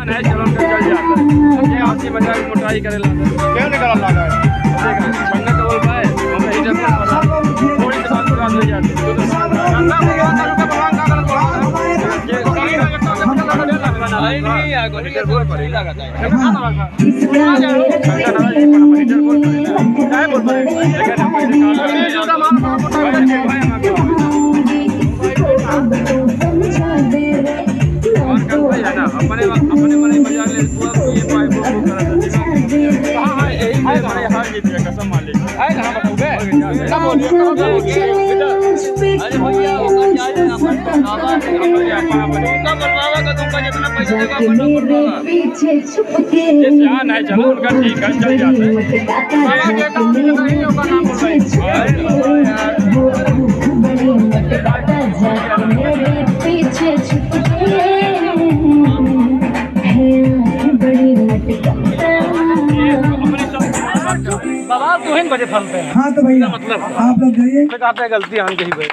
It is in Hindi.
जान है चलन के चल जाता है ये आसी बजाय मोटाई करे लाता क्या निकल लगा है देखा बंदा का बोल पाए हम हीटर पर पड़ा थोड़ी सी बात पुरान हो जाती है ना भैया का भगवान का गलत बोल ये नहीं आगो हीटर बोल पर ही लगाता है हीटर बोल काय बोल पर अपने मने बजा ले तू ये पाइप को करा हां हां यही हमारे हार जीत गया कसम मान ले आए कहां बताओगे क्या बोलिए अरे भैया ओका क्या है ना पर बाबा का बनवावा का तुमका जितना पैसा देगा अपन बनवावा पीछे छुप के ये जान है चलो उनका ठीक है चल जाते हैं ये काम नहीं होगा नाम बोल भाई मेरे पीछे छुप के बाबा तो इन बजे फलते हैं। हाँ तो भैया मतलब आप लोग जाइए गलती आन कहीं पे